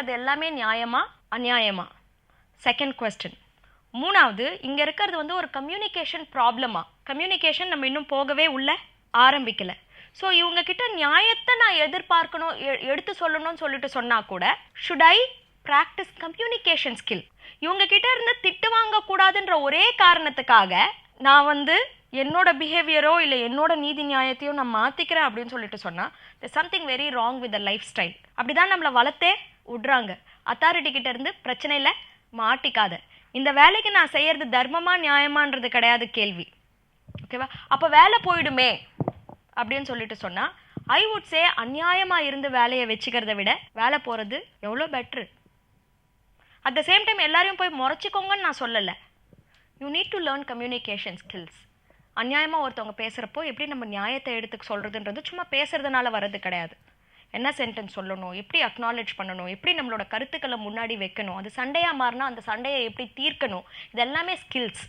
இருக்கிறது எல்லாமே நியாயமா அநியாயமா? Second question. மூணாவது, இங்கே இருக்கிறது வந்து ஒரு கம்யூனிகேஷன் ப்ராப்ளமா? கம்யூனிகேஷன் நம்ம இன்னும் போகவே உள்ள ஆரம்பிக்கல. ஸோ இவங்கக்கிட்ட நியாயத்தை நான் எதிர்பார்க்கணும், எடுத்து சொல்லணும்னு சொல்லிட்டு சொன்னால் கூட should I practice communication skill? இவங்கக்கிட்ட இருந்து திட்டு வாங்கக்கூடாதுன்ற ஒரே காரணத்துக்காக நான் வந்து என்னோட பிஹேவியரோ இல்லை என்னோட நீதி நியாயத்தையோ நான் மாற்றிக்கிறேன் அப்படின்னு சொல்லிட்டு சொன்னால் there's something very wrong with the life style. அப்படி தான் நம்மளை வளர்த்தே விட்றாங்க. அத்தாரிட்டி கிட்ட இருந்து பிரச்சனையில் மாட்டிக்காத, இந்த வேலைக்கு நான் செய்யறது தர்மமா நியாயமான்றது கிடையாது கேள்வி. ஓகேவா? அப்போ வேலை போயிடுமே அப்படின்னு சொல்லிட்டு சொன்னால் ஐ வுட் சே அநியாயமாக இருந்து வேலையை வச்சுக்கிறத விட வேலை போகிறது எவ்வளோ பெட்ரு. அட் த சேம் டைம் எல்லாரையும் போய் முறைச்சிக்கோங்கன்னு நான் சொல்லலை. You need to learn communication skills. அநியாயமாக ஒருத்தவங்க பேசுகிறப்போ எப்படி நம்ம நியாயத்தை எடுத்து சொல்கிறதுன்றது சும்மா பேசுறதுனால வர்றது கிடையாது. என்ன சென்டென்ஸ் சொல்லணும், எப்படி அக்னாலேஜ் பண்ணணும், எப்படி நம்மளோட கருத்துக்களை முன்னாடி வைக்கணும், அது சண்டையாக மாறினா அந்த சண்டையை எப்படி தீர்க்கணும், இது எல்லாமே ஸ்கில்ஸ்.